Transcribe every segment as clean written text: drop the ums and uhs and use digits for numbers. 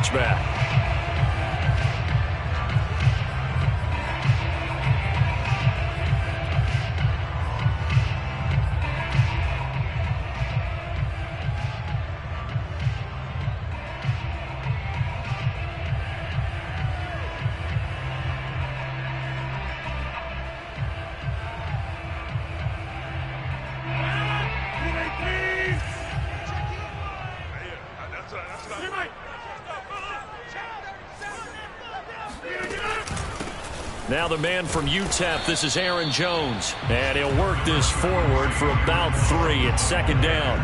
touchback. Now the man from UTEP, this is Aaron Jones. And he'll work this forward for about 3 at second down.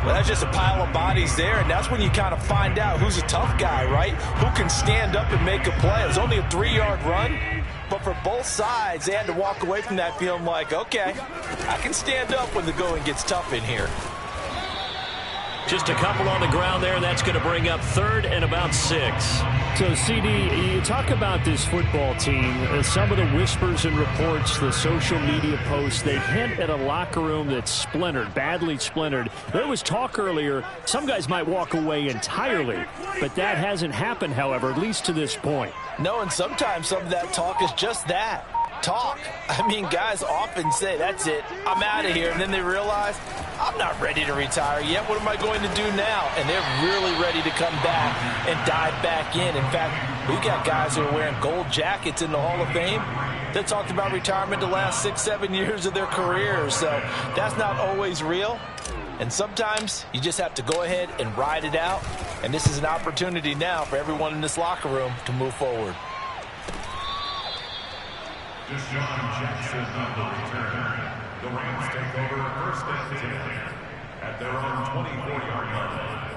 Well, that's just a pile of bodies there, and that's when you kind of find out who's a tough guy, right? Who can stand up and make a play. It was only a 3-yard run, but for both sides, they had to walk away from that feeling like, okay, I can stand up when the going gets tough in here. Just a couple on the ground there. That's going to bring up 3rd and about 6. So, CD, you talk about this football team. Some of the whispers and reports, the social media posts, they hint at a locker room that's splintered, badly splintered. There was talk earlier, some guys might walk away entirely, but that hasn't happened, however, at least to this point. No, and sometimes some of that talk is just that. Talk. I mean, guys often say, that's it, I'm out of here, and then they realize, I'm not ready to retire yet. What am I going to do now? And they're really ready to come back and dive back in. In fact, we've got guys who are wearing gold jackets in the Hall of Fame that talked about retirement the last 6-7 years of their careers. So that's not always real. And sometimes you just have to go ahead and ride it out. And this is an opportunity now for everyone in this locker room to move forward. Deshaun Jackson on the return. The Rams take over 1st and 10 at their own 24-yard line.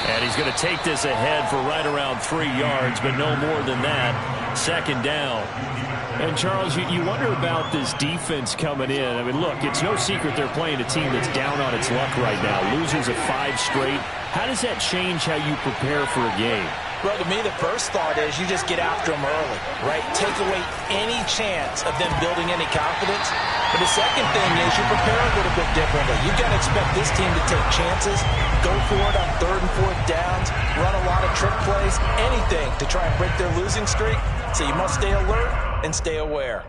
And he's going to take this ahead for right around 3 yards, but no more than that. 2nd down. And, Charles, you wonder about this defense coming in. I mean, look, it's no secret they're playing a team that's down on its luck right now. Losers of 5 straight. How does that change how you prepare for a game? Well, to me, the first thought is you just get after them early, right? Take away any chance of them building any confidence. But the second thing is you prepare a little bit differently. You've got to expect this team to take chances, go for it on 3rd and 4th downs, run a lot of trick plays, anything to try and break their losing streak. So you must stay alert and stay aware.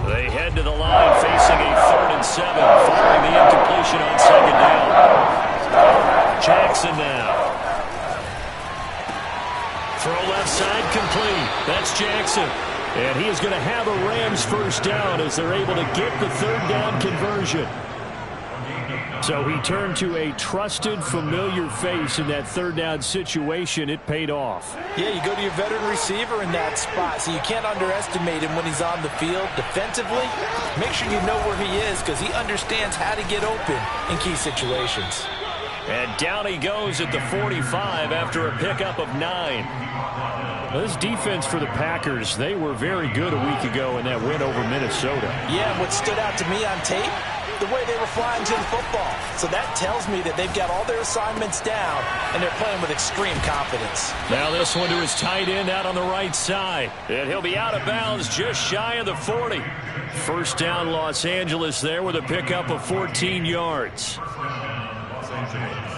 They head to the line facing a 3rd and 7 following the incompletion on 2nd down. Jackson now. Throw left side complete. That's Jackson. And he is going to have a Rams 1st down as they're able to get the 3rd down conversion. So he turned to a trusted, familiar face in that 3rd down situation. It paid off. Yeah, you go to your veteran receiver in that spot, so you can't underestimate him when he's on the field. Defensively, make sure you know where he is because he understands how to get open in key situations. And down he goes at the 45 after a pickup of 9. This defense for the Packers, they were very good a week ago in that win over Minnesota. Yeah, what stood out to me on tape, the way they were flying to the football. So that tells me that they've got all their assignments down, and they're playing with extreme confidence. Now this one to his tight end out on the right side. And he'll be out of bounds just shy of the 40. 1st down Los Angeles there with a pickup of 14 yards. Los Angeles.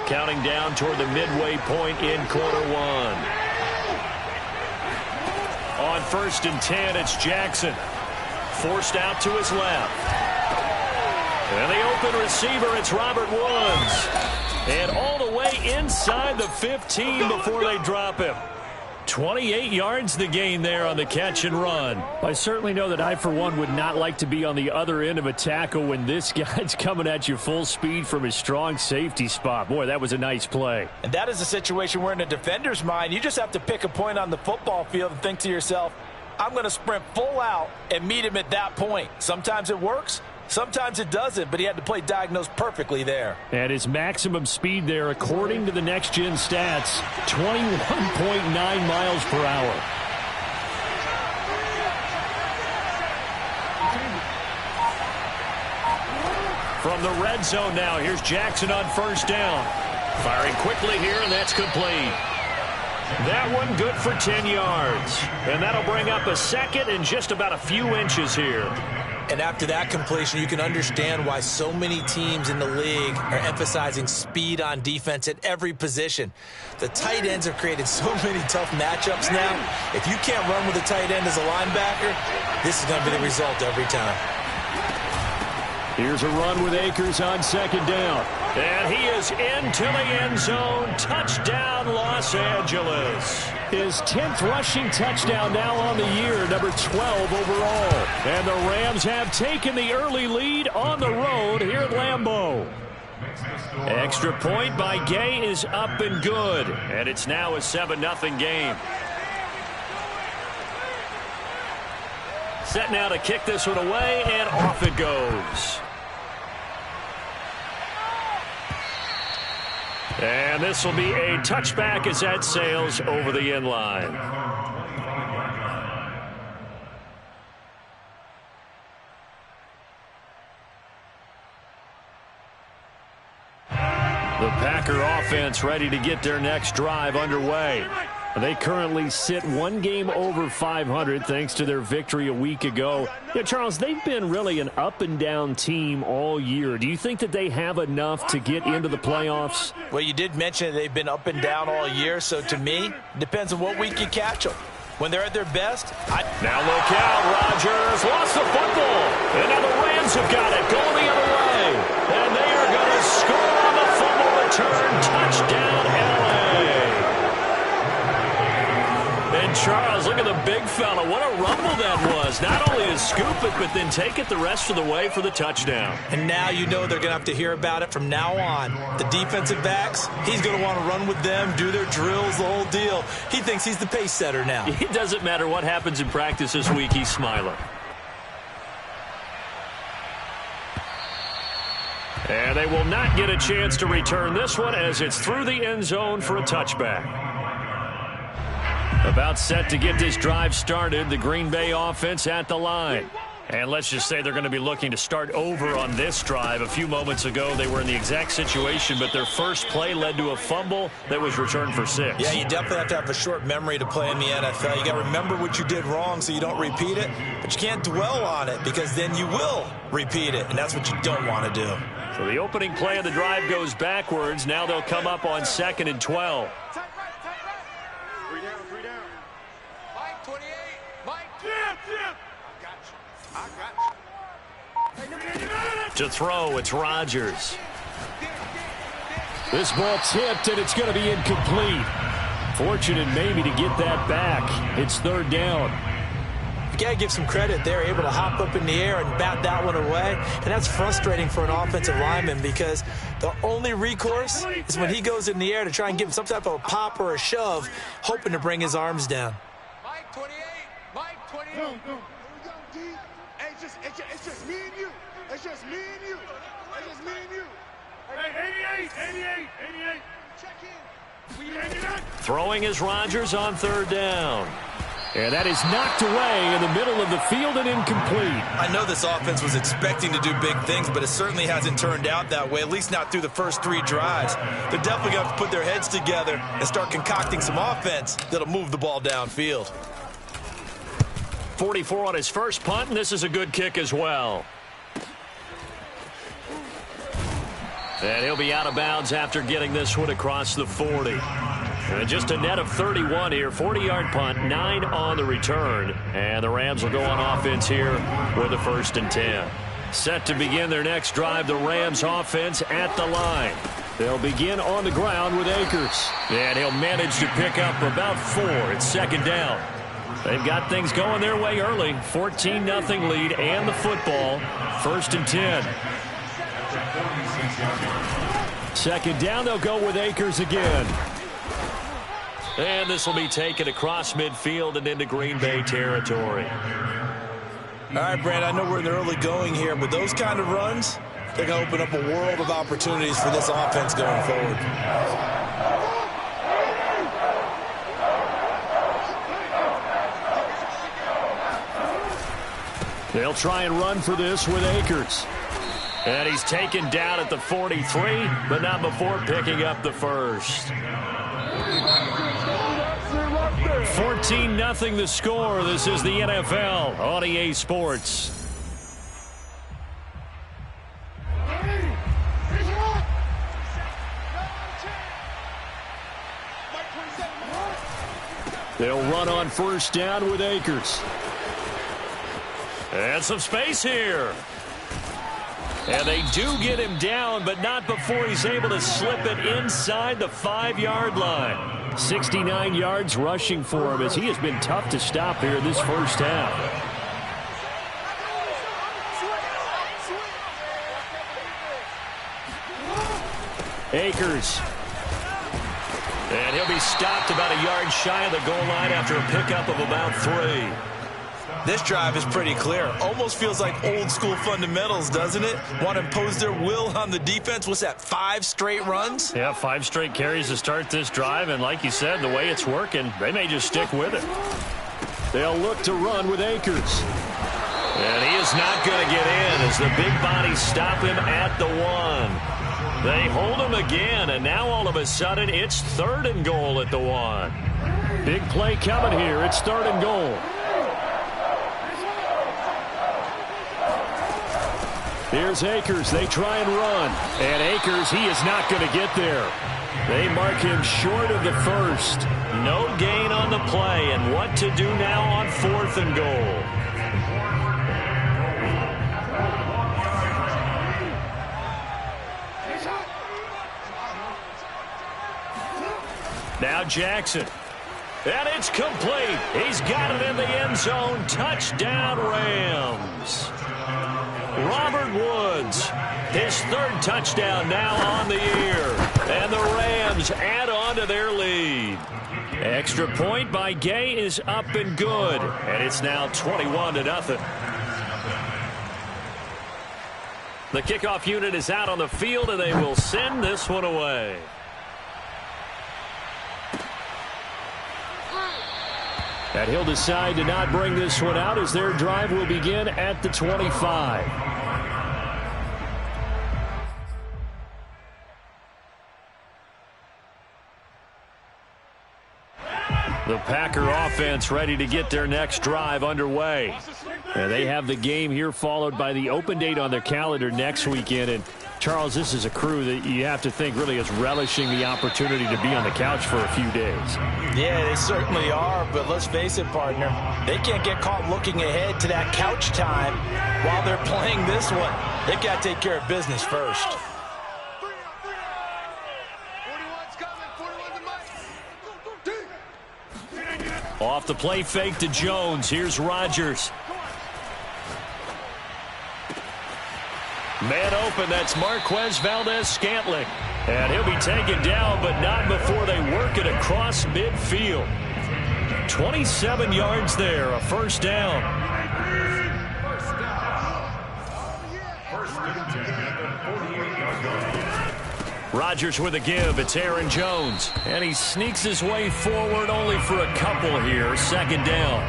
Counting down toward the midway point in quarter 1. On 1st and 10, it's Jackson. Forced out to his left. And the open receiver, it's Robert Woods. And all the way inside the 15 before they drop him. 28 yards the gain there on the catch and run. I certainly know that I, for one, would not like to be on the other end of a tackle when this guy's coming at you full speed from his strong safety spot. Boy, that was a nice play. And that is a situation where in a defender's mind, you just have to pick a point on the football field and think to yourself, I'm going to sprint full out and meet him at that point. Sometimes it works. Sometimes it doesn't, but he had to play diagnose perfectly there. And his maximum speed there, according to the next-gen stats, 21.9 miles per hour. From the red zone now, here's Jackson on first down. Firing quickly here, and that's complete. That one good for 10 yards. And that'll bring up a second and just about a few inches here. And after that completion, you can understand why so many teams in the league are emphasizing speed on defense at every position. The tight ends have created so many tough matchups now. If you can't run with a tight end as a linebacker, this is going to be the result every time. Here's a run with Akers on second down. And he is into the end zone. Touchdown, Los Angeles. His 10th rushing touchdown now on the year, number 12 overall. And the Rams have taken the early lead on the road here at Lambeau. Extra point by Gay is up and good. And it's now a 7-0 game. Set now to kick this one away, and off it goes. And this will be a touchback as that sails over the end line. The Packer offense ready to get their next drive underway. They currently sit one game over 500 thanks to their victory a week ago. Yeah, Charles, they've been really an up-and-down team all year. Do you think that they have enough to get into the playoffs? Well, you did mention they've been up and down all year, so to me, it depends on what week you catch them. When they're at their best, Now look out, Rodgers lost the football. And now the Rams have got it, going the other way. And they are going to score on the fumble return. Touchdown, L.A. And Charles, look at the big fella. What a rumble that was. Not only to scoop it, but then take it the rest of the way for the touchdown. and now you know they're going to have to hear about it from now on. The defensive backs, he's going to want to run with them, do their drills, the whole deal. He thinks he's the pace setter now. It doesn't matter what happens in practice this week, he's smiling. And they will not get a chance to return this one as it's through the end zone for a touchback. About set to get this drive started, the Green Bay offense at the line. And let's just say they're going to be looking to start over on this drive. A few moments ago, they were in the exact situation, but their first play led to a fumble that was returned for 6. Yeah, you definitely have to have a short memory to play in the NFL. You got to remember what you did wrong so you don't repeat it, but you can't dwell on it because then you will repeat it, and that's what you don't want to do. So the opening play of the drive goes backwards. Now they'll come up on 2nd and 12. To throw, it's Rodgers. This ball tipped, and it's going to be incomplete. Fortunate maybe to get that back. It's 3rd down. You got to give some credit. They're able to hop up in the air and bat that one away, and that's frustrating for an offensive lineman because the only recourse is when he goes in the air to try and give him some type of a pop or a shove, hoping to bring his arms down. Mike 28, Mike 28. No. Hey, it's just me and you. It's just me and you. It's just me and you. Hey, 88. Check in. Throwing is Rodgers on 3rd down. And that is knocked away in the middle of the field and incomplete. I know this offense was expecting to do big things, but it certainly hasn't turned out that way, at least not through the first 3 drives. They're definitely going to have to put their heads together and start concocting some offense that'll move the ball downfield. 44 on his first punt, and this is a good kick as well. And he'll be out of bounds after getting this one across the 40. And just a net of 31 here, 40-yard punt, 9 on the return. And the Rams will go on offense here with a 1st and 10. Set to begin their next drive, the Rams offense at the line. They'll begin on the ground with Akers. And he'll manage to pick up about 4. It's 2nd down. They've got things going their way early. 14-0 lead and the football. 1st and 10. 2nd down, they'll go with Akers again. And this will be taken across midfield and into Green Bay territory. All right, Brand, I know we're in the early going here, but those kind of runs, they're going to open up a world of opportunities for this offense going forward. They'll try and run for this with Akers. And he's taken down at the 43, but not before picking up the first. 14-0 the score. This is the NFL on EA Sports. They'll run on first down with Akers. And some space here. And they do get him down, but not before he's able to slip it inside the 5-yard line. 69 yards rushing for him, as he has been tough to stop here this first half. Akers. And he'll be stopped about a yard shy of the goal line after a pickup of about 3. This drive is pretty clear. Almost feels like old school fundamentals, doesn't it? Want to impose their will on the defense. What's that, 5 straight runs? Yeah, 5 straight carries to start this drive. And like you said, the way it's working, they may just stick with it. They'll look to run with Akers. And he is not going to get in as the big bodies stop him at the 1. They hold him again, and now all of a sudden it's 3rd and goal at the 1. Big play coming here. It's 3rd and goal. Here's Akers. They try and run. And Akers, he is not going to get there. They mark him short of the first. No gain on the play. And what to do now on 4th and goal. Now Jackson. And it's complete. He's got it in the end zone. Touchdown, Rams. Robert Woods, his 3rd touchdown now on the year. And the Rams add on to their lead. Extra point by Gay is up and good. And it's now 21-0. The kickoff unit is out on the field, and they will send this one away. And he'll decide to not bring this one out as their drive will begin at the 25. The Packer offense ready to get their next drive underway. And they have the game here followed by the open date on their calendar next weekend. And Charles, this is a crew that you have to think really is relishing the opportunity to be on the couch for a few days. Yeah, they certainly are, but let's face it, partner. They can't get caught looking ahead to that couch time while they're playing this one. They've got to take care of business first. Off the play fake to Jones. Here's Rodgers. Man open, that's Marquez Valdez-Scantling. And he'll be taken down, but not before they work it across midfield. 27 yards there, a first down. Rodgers with a give. It's Aaron Jones. And he sneaks his way forward only for a couple here. 2nd down.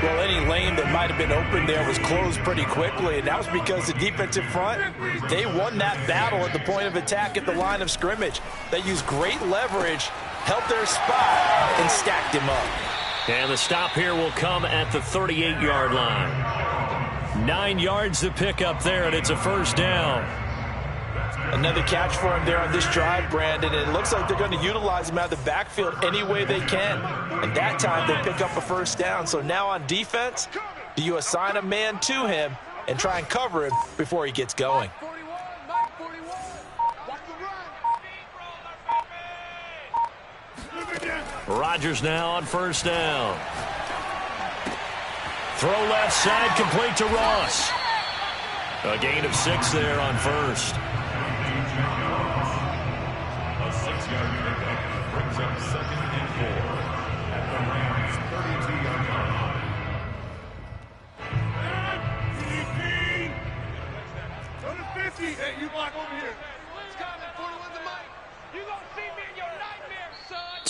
Well, any lane that might have been open there was closed pretty quickly, and that was because the defensive front, they won that battle at the point of attack at the line of scrimmage. They used great leverage, held their spot, and stacked him up. And the stop here will come at the 38-yard line. 9 yards to pick up there, and it's a first down. Another catch for him there on this drive, Brandon. And it looks like they're going to utilize him out of the backfield any way they can. And that time they pick up a first down. So now on defense, do you assign a man to him and try and cover him before he gets going? Rodgers now on first down. Throw left side, complete to Ross. A gain of 6 there on first. A 6-yard pickup brings up 2nd and 4 at the Rams' 32-yard line.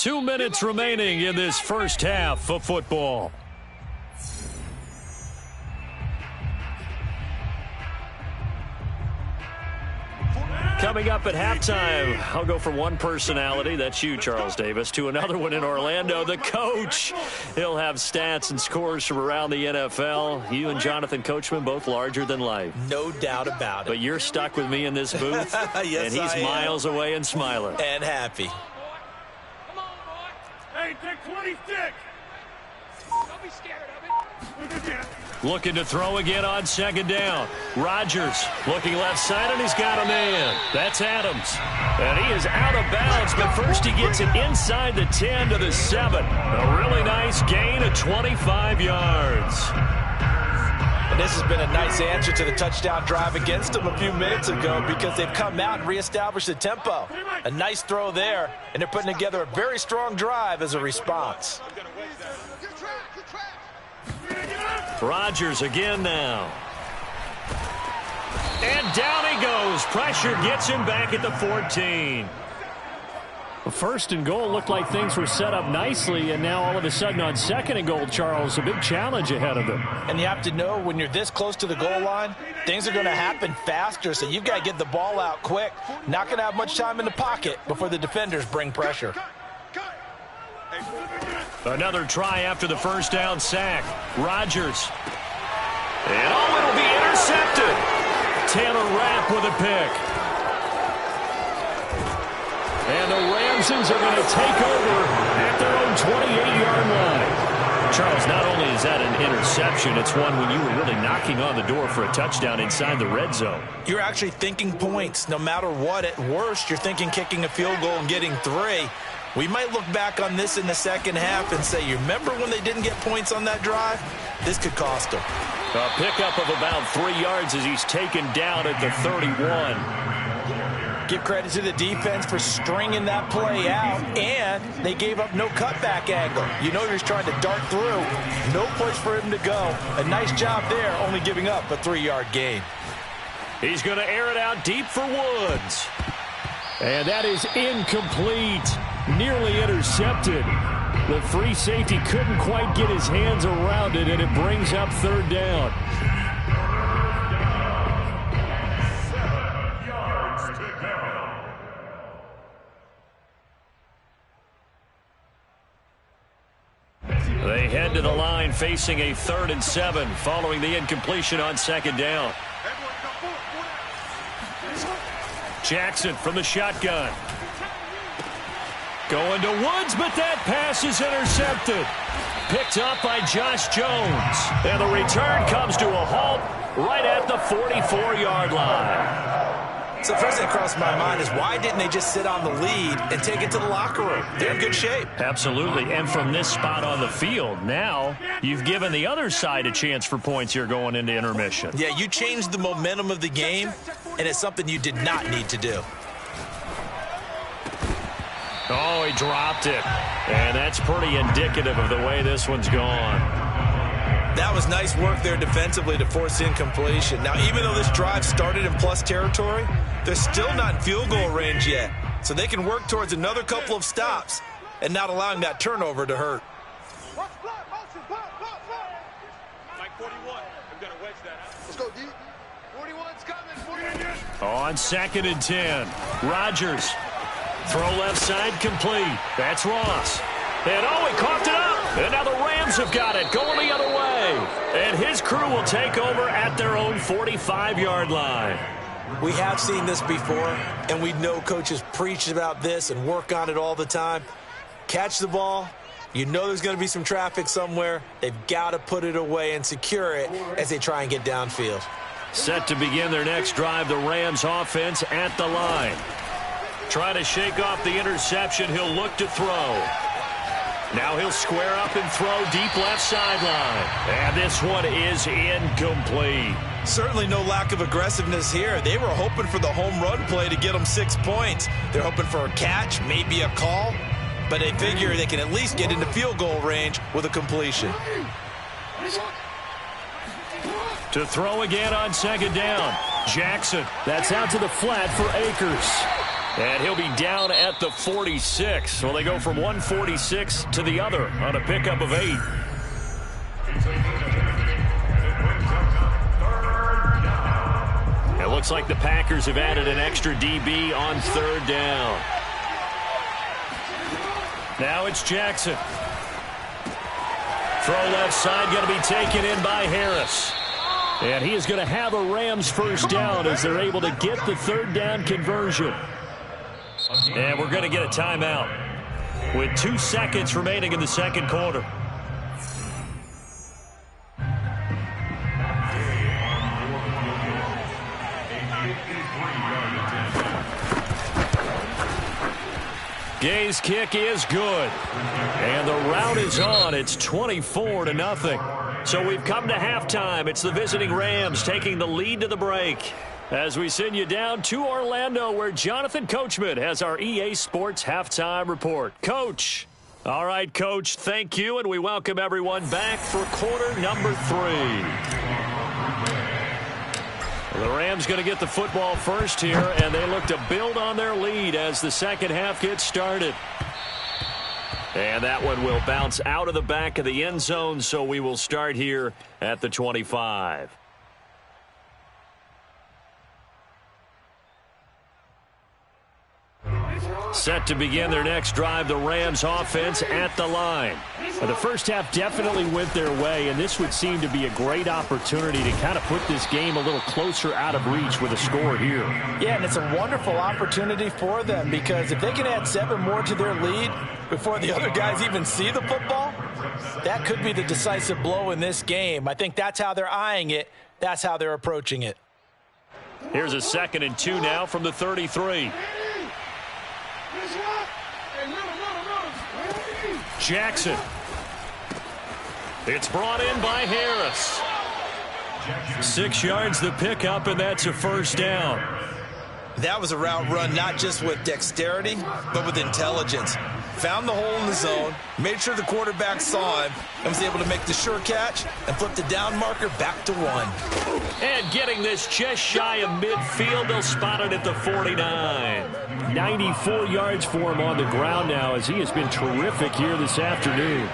2 minutes remaining in this first half of football. Coming up at halftime, I'll go from one personality, that's you, Charles Davis, to another one in Orlando, the coach. He'll have stats and scores from around the NFL. You and Jonathan Coachman, both larger than life. No doubt about it. But you're stuck with me in this booth, yes, and he's miles away and smiling. And happy. Come on, boy. Hey, take 26. Don't be scared of it. Looking to throw again on second down. Rodgers looking left side, and he's got a man. That's Adams. And he is out of bounds, but first he gets it inside the 10 to the 7. A really nice gain of 25 yards. And this has been a nice answer to the touchdown drive against them a few minutes ago because they've come out and reestablished the tempo. A nice throw there, and they're putting together a very strong drive as a response. Rodgers again now. And down he goes. Pressure gets him back at the 14. First and goal looked like things were set up nicely, and now all of a sudden on second and goal, Charles, a big challenge ahead of them. And you have to know when you're this close to the goal line, things are going to happen faster, so you've got to get the ball out quick. Not going to have much time in the pocket before the defenders bring pressure. Another try after the first down sack. Rodgers. And it'll be intercepted. Taylor Rapp with a pick. And the Ramsons are going to take over at their own 28-yard line. Charles, not only is that an interception, it's one when you were really knocking on the door for a touchdown inside the red zone. You're actually thinking points no matter what. At worst, you're thinking kicking a field goal and getting 3. We might look back on this in the second half and say, you remember when they didn't get points on that drive? This could cost them. A pickup of about 3 yards as he's taken down at the 31. Give credit to the defense for stringing that play out, and they gave up no cutback angle. You know he's trying to dart through. No place for him to go. A nice job there, only giving up a 3-yard gain. He's going to air it out deep for Woods. And that is incomplete. Nearly intercepted. The free safety couldn't quite get his hands around it, and it brings up third down. 7 yards to go. They head to the line facing a 3rd and 7 following the incompletion on second down. Jackson from the shotgun. Going to Woods, but that pass is intercepted. Picked up by Josh Jones. And the return comes to a halt right at the 44-yard line. So the first thing that crossed my mind is why didn't they just sit on the lead and take it to the locker room? They're in good shape. Absolutely. And from this spot on the field, now you've given the other side a chance for points here going into intermission. Yeah, you changed the momentum of the game, and it's something you did not need to do. Oh, he dropped it. And that's pretty indicative of the way this one's gone. That was nice work there defensively to force incompletion. Now, even though this drive started in plus territory, they're still not in field goal range yet. So they can work towards another couple of stops and not allowing that turnover to hurt. Mike 41. I'm going to wedge that out. Let's go, D. 41's coming. 41. On 2nd and 10, Rodgers. Throw left side complete. That's Ross. And oh, he coughed it up. And now the Rams have got it going the other way. And his crew will take over at their own 45-yard line. We have seen this before, and we know coaches preach about this and work on it all the time. Catch the ball. You know there's going to be some traffic somewhere. They've got to put it away and secure it as they try and get downfield. Set to begin their next drive, the Rams offense at the line. Trying to shake off the interception. He'll look to throw. Now he'll square up and throw deep left sideline. And this one is incomplete. Certainly no lack of aggressiveness here. They were hoping for the home run play to get them 6 points. They're hoping for a catch, maybe a call. But they figure they can at least get into field goal range with a completion. To throw again on second down. Jackson. That's out to the flat for Akers. And he'll be down at the 46. Well, they go from 146 to the other on a pickup of 8. It looks like the Packers have added an extra DB on 3rd down. Now it's Jackson. Throw left side going to be taken in by Harris. And he is going to have a Rams first down as they're able to get the 3rd down conversion. And we're going to get a timeout with 2 seconds remaining in the 2nd quarter. Gay's kick is good. And the route is on. It's 24-0. So we've come to halftime. It's the visiting Rams taking the lead to the break. As we send you down to Orlando, where Jonathan Coachman has our EA Sports halftime report. Coach. All right, Coach, thank you, and we welcome everyone back for quarter number 3. The Rams going to get the football first here, and they look to build on their lead as the second half gets started. And that one will bounce out of the back of the end zone, so we will start here at the 25. Set to begin their next drive, the Rams offense at the line. The first half definitely went their way, and this would seem to be a great opportunity to kind of put this game a little closer out of reach with a score here. Yeah, and it's a wonderful opportunity for them because if they can add 7 more to their lead before the other guys even see the football, that could be the decisive blow in this game. I think that's how they're eyeing it. That's how they're approaching it. Here's a 2nd and 2 now from the 33. Jackson. It's brought in by Harris. 6 yards the pickup, and that's a first down. That was a route run not just with dexterity, but with intelligence. Found the hole in the zone, made sure the quarterback saw him, and was able to make the sure catch and flip the down marker back to 1. And getting this just shy of midfield, they'll spot it at the 49. 94 yards for him on the ground now as he has been terrific here this afternoon.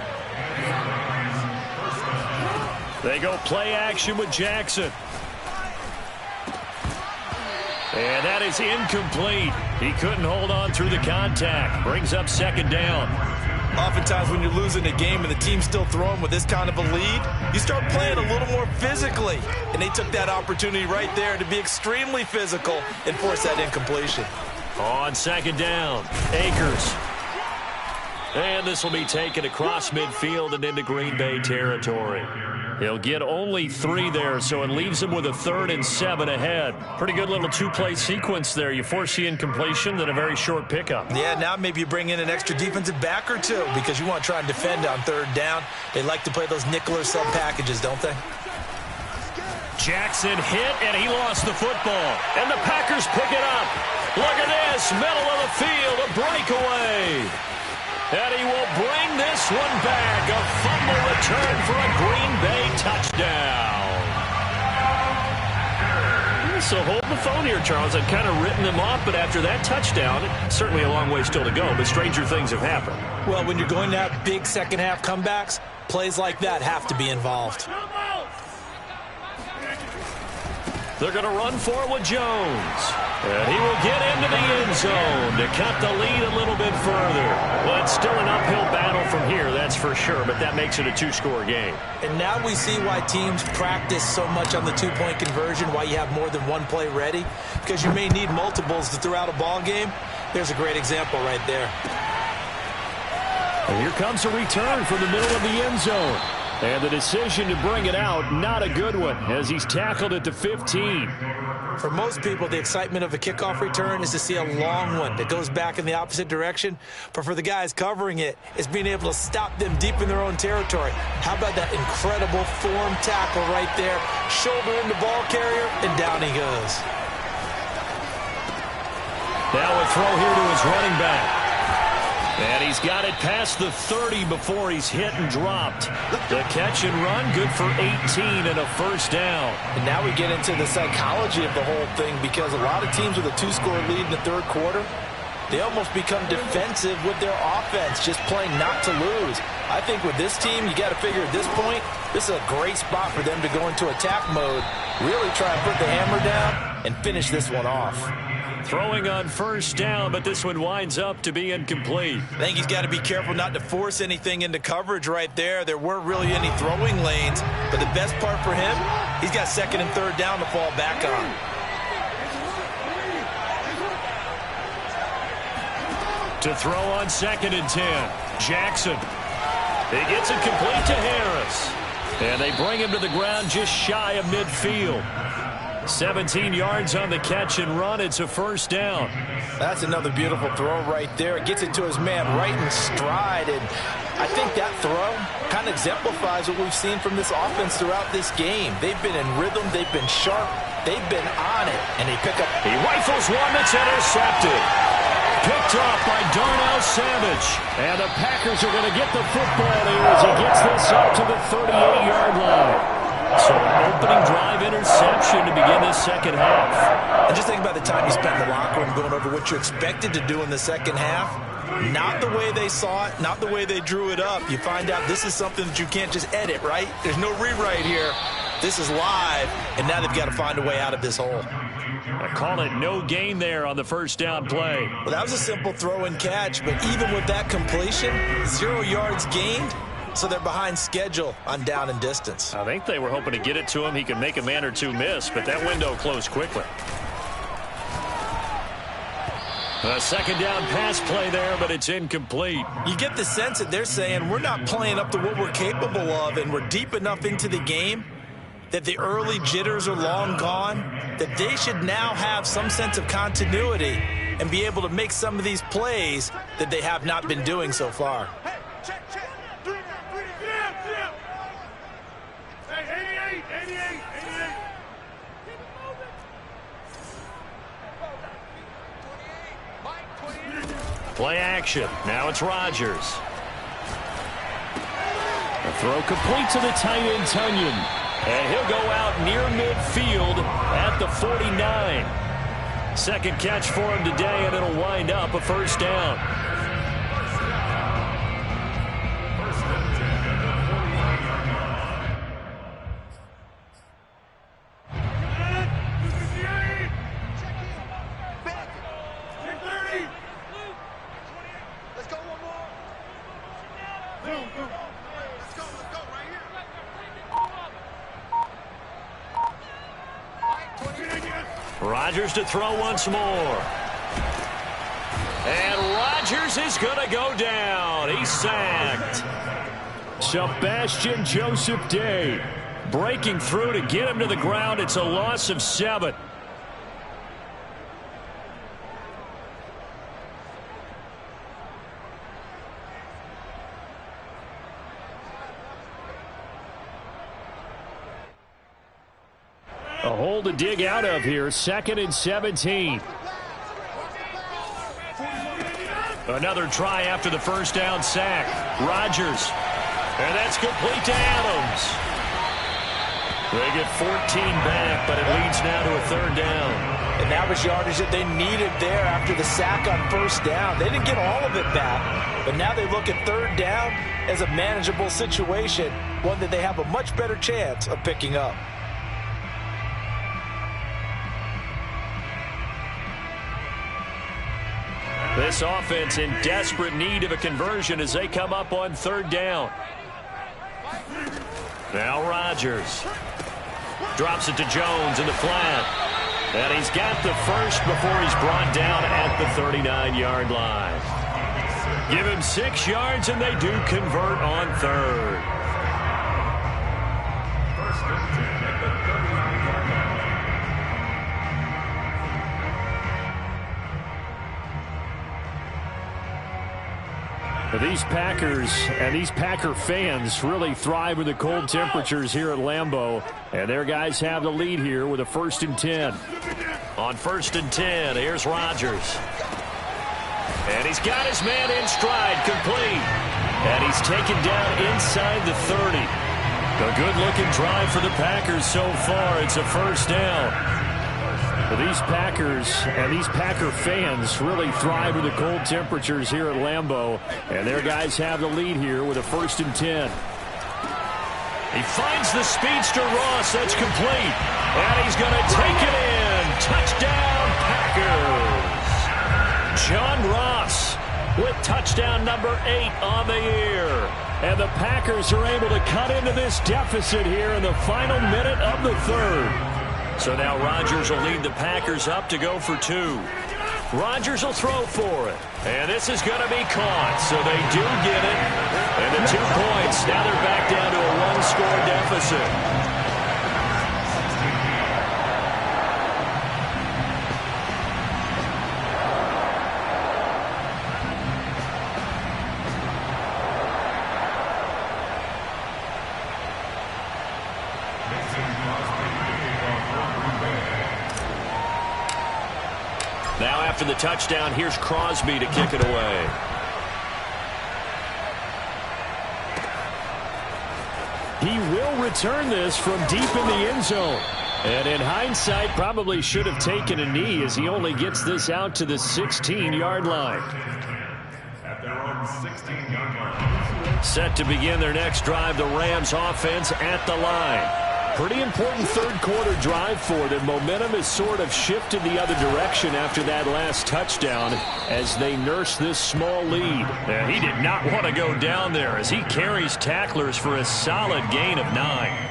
They go play action with Jackson. And that is incomplete. He couldn't hold on through the contact. Brings up 2nd down. Oftentimes when you're losing a game and the team's still throwing with this kind of a lead, you start playing a little more physically. And they took that opportunity right there to be extremely physical and force that incompletion. On 2nd down, Akers. And this will be taken across midfield and into Green Bay territory. He'll get only 3 there, so it leaves him with a 3rd and 7 ahead. Pretty good little 2-play sequence there. You force the incompletion, then a very short pickup. Yeah, now maybe you bring in an extra defensive back or 2 because you want to try and defend on 3rd down. They like to play those nickel or sub packages, don't they? Jackson hit, and he lost the football. And the Packers pick it up. Look at this, middle of the field, a breakaway. And he will bring this one back. A fumble return for a Green Bay touchdown. So hold the phone here, Charles. I've kind of written them off, but after that touchdown, certainly a long way still to go, but stranger things have happened. Well, when you're going to have big second-half comebacks, plays like that have to be involved. They're going to run for it with Jones. And he will get into the end zone to cut the lead a little bit further. Well, it's still an uphill battle from here, that's for sure, but that makes it a 2-score game. And now we see why teams practice so much on the 2-point conversion, why you have more than one play ready, because you may need multiples to throw out a ball game. There's a great example right there. And here comes a return from the middle of the end zone. And the decision to bring it out, not a good one, as he's tackled at the 15. For most people, the excitement of a kickoff return is to see a long one that goes back in the opposite direction. But for the guys covering it, it's being able to stop them deep in their own territory. How about that incredible form tackle right there? Shoulder in the ball carrier, and down he goes. Now a throw here to his running back. And he's got it past the 30 before he's hit and dropped. The catch and run, good for 18 and a first down. And now we get into the psychology of the whole thing, because a lot of teams with a 2-score lead in the third quarter, they almost become defensive with their offense, just playing not to lose. I think with this team, you got to figure at this point, this is a great spot for them to go into attack mode, really try and put the hammer down and finish this one off. Throwing on first down, but this one winds up to be incomplete. I think he's got to be careful not to force anything into coverage right there. There weren't really any throwing lanes, but the best part for him, he's got second and third down to fall back on. To throw on second and 10, Jackson. He gets it complete to Harris. And they bring him to the ground just shy of midfield. 17 yards on the catch and run. It's a first down. That's another beautiful throw right there. It gets it to his man right in stride. And I think that throw kind of exemplifies what we've seen from this offense throughout this game. They've been in rhythm. They've been sharp. They've been on it. And they pick up. He rifles one that's intercepted. Picked up by Darnell Savage. And the Packers are going to get the football here as he gets this up to the 38-yard line. So an opening drive interception to begin this second half. And just think about the time you spent in the locker room going over what you expected to do in the second half. Not the way they saw it, not the way they drew it up. You find out this is something that you can't just edit, right? There's no rewrite here. This is live, and now they've got to find a way out of this hole. I call it no gain there on the first down play. Well, that was a simple throw and catch, but even with that completion, 0 yards gained. So they're behind schedule on down and distance. I think they were hoping to get it to him. He could make a man or two miss, but that window closed quickly. A second down pass play there, but it's incomplete. You get the sense that they're saying we're not playing up to what we're capable of, and we're deep enough into the game that the early jitters are long gone, that they should now have some sense of continuity and be able to make some of these plays that they have not been doing so far. Hey, check. 3 down. Hey, 88. Keep it moving. Play action. Now it's Rodgers. A throw complete to the tight end, Tunyon. And he'll go out near midfield at the 49. Second catch for him today, and it'll wind up a first down. Rodgers to throw once more. And Rodgers is going to go down. He's sacked. Sebastian Joseph Day breaking through to get him to the ground. It's a loss of 7. A hole to dig out of here. 2nd and 17. Another try after the first down sack. Rodgers. And that's complete to Adams. They get 14 back, but it leads now to a third down. And that was yardage that they needed there after the sack on first down. They didn't get all of it back, but now they look at third down as a manageable situation, one that they have a much better chance of picking up. This offense in desperate need of a conversion as they come up on third down. Now Rodgers drops it to Jones in the flat. And he's got the first before he's brought down at the 39-yard line. Give him 6 yards, and they do convert on third. First and 10 at the 39-yard line. These Packers and these Packer fans really thrive in the cold temperatures here at Lambeau. And their guys have the lead here with a 1st and 10. On 1st and 10, here's Rodgers. And he's got his man in stride, complete. And he's taken down inside the 30. A good-looking drive for the Packers so far. It's a first down. Well, these Packers and these Packer fans really thrive in the cold temperatures here at Lambeau. And their guys have the lead here with a 1st and 10. He finds the speedster Ross. That's complete. And he's going to take it in. Touchdown, Packers. John Ross with touchdown number 8 on the year. And the Packers are able to cut into this deficit here in the final minute of the 3rd. So now Rodgers will lead the Packers up to go for 2. Rodgers will throw for it. And this is going to be caught. So they do get it. And the 2 points. Now they're back down to a 1-score deficit. Now after the touchdown, here's Crosby to kick it away. He will return this from deep in the end zone. And in hindsight, probably should have taken a knee as he only gets this out to the 16-yard line. At their own 16-yard line. Set to begin their next drive, the Rams offense at the line. Pretty important 3rd quarter drive for them. Momentum has sort of shifted the other direction after that last touchdown as they nurse this small lead. He did not want to go down there as he carries tacklers for a solid gain of 9.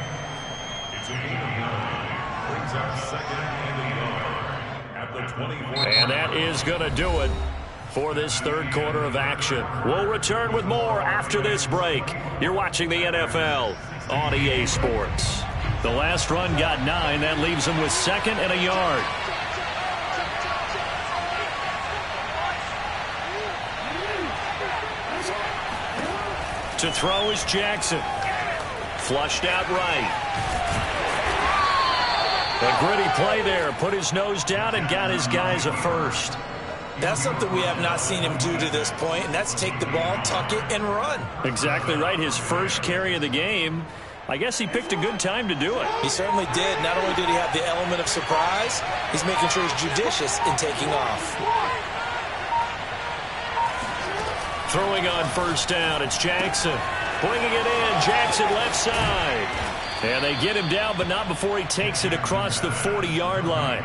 It's a gain of 9. Brings up 2nd and 11 at the 24. And that is going to do it for this 3rd quarter of action. We'll return with more after this break. You're watching the NFL on EA Sports. The last run got 9. That leaves him with 2nd and a yard. To throw is Jackson. Flushed out right. A gritty play there. Put his nose down and got his guys a first. That's something we have not seen him do to this point, and that's take the ball, tuck it, and run. Exactly right. His first carry of the game. I guess he picked a good time to do it. He certainly did. Not only did he have the element of surprise, he's making sure he's judicious in taking off. Throwing on 1st down, it's Jackson. Bringing it in, Jackson left side. And they get him down, but not before he takes it across the 40-yard line.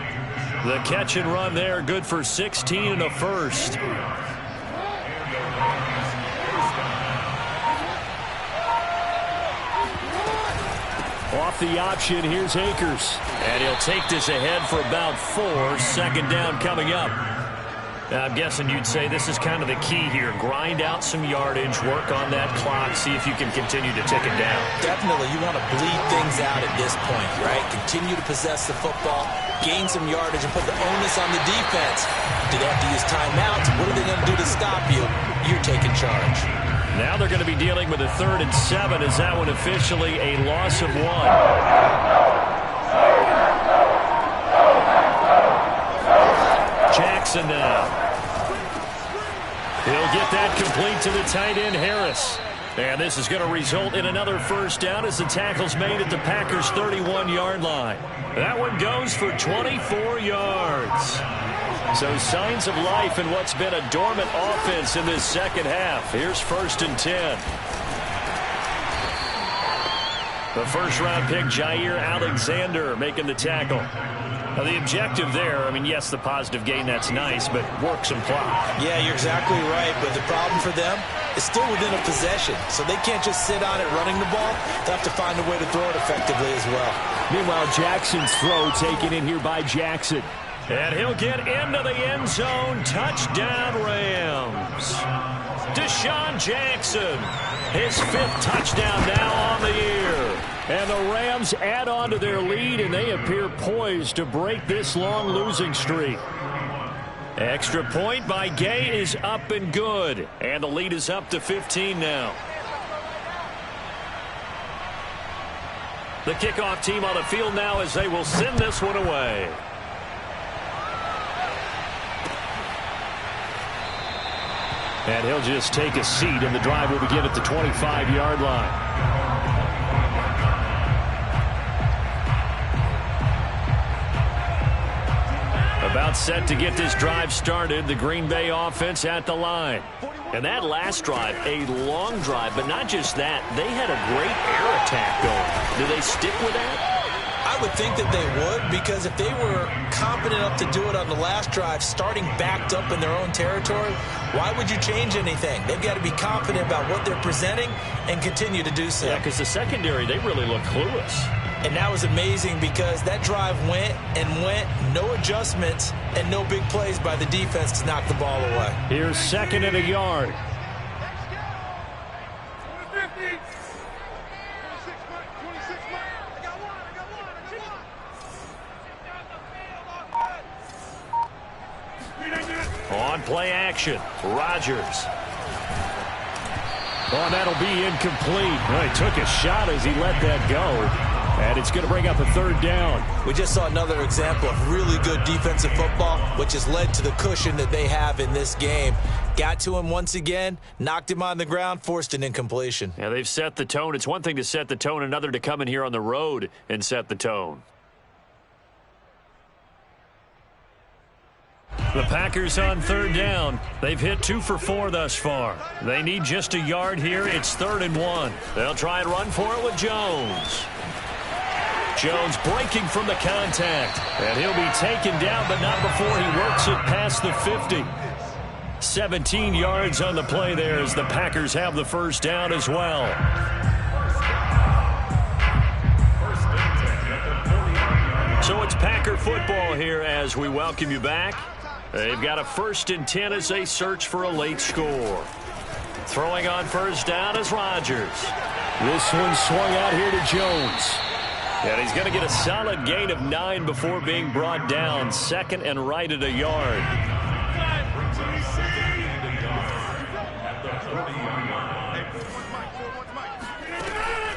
The catch and run there, good for 16 and a first. Off the option, here's Akers. And he'll take this ahead for about 4. 2nd down coming up. Now, I'm guessing you'd say this is kind of the key here. Grind out some yardage, work on that clock, see if you can continue to tick it down. Definitely. You want to bleed things out at this point, right? Continue to possess the football, gain some yardage, and put the onus on the defense. Do they have to use timeouts? What are they going to do to stop you? You're taking charge. Now they're going to be dealing with a 3rd and 7. Is that one officially a loss of 1? Jackson now. He'll get that complete to the tight end, Harris. And this is going to result in another 1st down as the tackle's made at the Packers' 31-yard line. That one goes for 24 yards. So signs of life in what's been a dormant offense in this 2nd half. Here's 1st and 10. The 1st-round pick, Jair Alexander, making the tackle. Now, the objective there, I mean, yes, the positive gain, that's nice, but work some clock. Yeah, you're exactly right, but the problem for them is still within a possession, so they can't just sit on it running the ball. They have to find a way to throw it effectively as well. Meanwhile, Jackson's throw taken in here by Jackson. And he'll get into the end zone. Touchdown, Rams. Deshaun Jackson, his 5th touchdown now on the year. And the Rams add on to their lead, and they appear poised to break this long losing streak. Extra point by Gay is up and good. And the lead is up to 15 now. The kickoff team on the field now as they will send this one away. And he'll just take a seat, and the drive will begin at the 25-yard line. About set to get this drive started, the Green Bay offense at the line. And that last drive, a long drive, but not just that. They had a great air attack going. Do they stick with that? I would think that they would, because if they were competent enough to do it on the last drive, starting backed up in their own territory, why would you change anything? They've got to be confident about what they're presenting and continue to do so. Yeah, because the secondary, they really look clueless. And that was amazing because that drive went and went, no adjustments and no big plays by the defense to knock the ball away. Here's second and a yard. On play action, Rodgers. Oh, that'll be incomplete. Well, he took a shot as he let that go. And it's going to bring up a third down. We just saw another example of really good defensive football, which has led to the cushion that they have in this game. Got to him once again, knocked him on the ground, forced an incompletion. Yeah, they've set the tone. It's one thing to set the tone, another to come in here on the road and set the tone. The Packers on third down. They've hit 2 for 4 thus far. They need just a yard here. It's 3rd and 1. They'll try and run for it with Jones. Jones breaking from the contact. And he'll be taken down, but not before he works it past the 50. 17 yards on the play there as the Packers have the first down as well. So it's Packer football here as we welcome you back. They've got a 1st and 10 as they search for a late score. Throwing on first down is Rodgers. This one swung out here to Jones. And he's going to get a solid gain of 9 before being brought down. 2nd and right at a yard.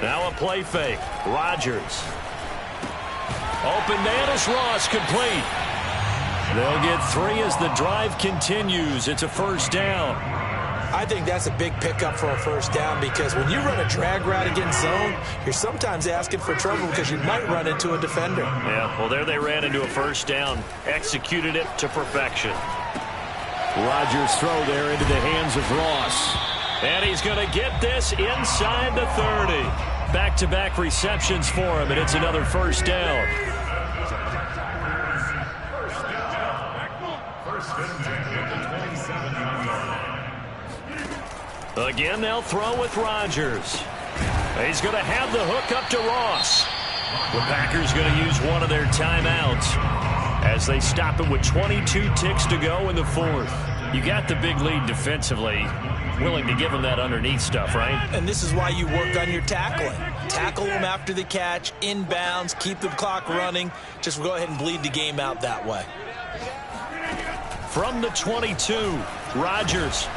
Now a play fake. Rodgers. Open man is Ross, complete. They'll get 3 as the drive continues. It's a first down. I think that's a big pickup for a first down because when you run a drag route against zone, you're sometimes asking for trouble because you might run into a defender. Yeah, well, there they ran into a first down. Executed it to perfection. Rodgers' throw there into the hands of Ross. And he's going to get this inside the 30. Back-to-back receptions for him, and it's another first down. Again, they'll throw with Rodgers. He's going to have the hook up to Ross. The Packers going to use one of their timeouts as they stop it with 22 ticks to go in the 4th. You got the big lead defensively. Willing to give them that underneath stuff, right? And this is why you work on your tackling. Tackle them after the catch, inbounds, keep the clock running. Just go ahead and bleed the game out that way. From the 22, Rodgers.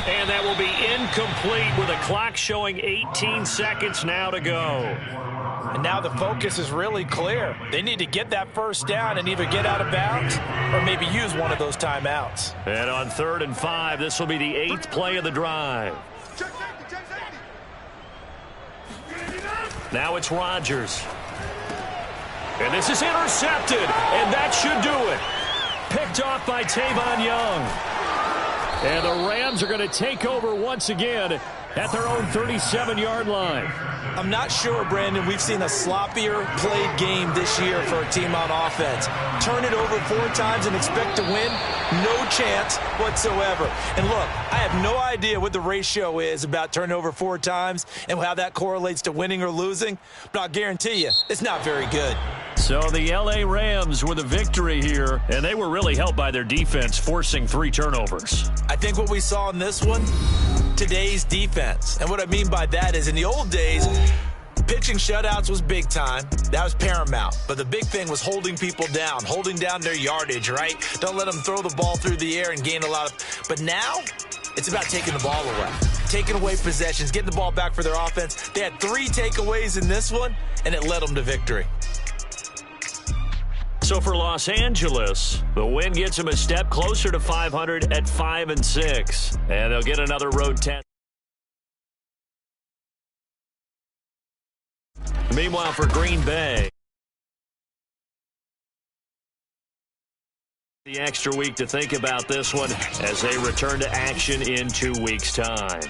And that will be incomplete with a clock showing 18 seconds now to go. And now the focus is really clear. They need to get that first down and either get out of bounds or maybe use one of those timeouts. And on 3rd and 5, this will be the 8th play of the drive. Now it's Rodgers. And this is intercepted, and that should do it. Picked off by Tavon Young. And the Rams are going to take over once again at their own 37-yard line. I'm not sure, Brandon, we've seen a sloppier played game this year for a team on offense. Turn it over 4 times and expect to win? No chance whatsoever. And look, I have no idea what the ratio is about turning over 4 times and how that correlates to winning or losing, but I'll guarantee you it's not very good. So the L.A. Rams with a victory here, and they were really helped by their defense forcing 3 turnovers. I think what we saw in this one, today's defense. And what I mean by that is in the old days, pitching shutouts was big time. That was paramount. But the big thing was holding people down, holding down their yardage, right? Don't let them throw the ball through the air and gain a lot of... But now, it's about taking the ball away. Taking away possessions, getting the ball back for their offense. They had 3 takeaways in this one, and it led them to victory. So for Los Angeles, the win gets them a step closer to 500 at 5-6. And they'll get another road test. Meanwhile, for Green Bay, the extra week to think about this one as they return to action in 2 weeks' time.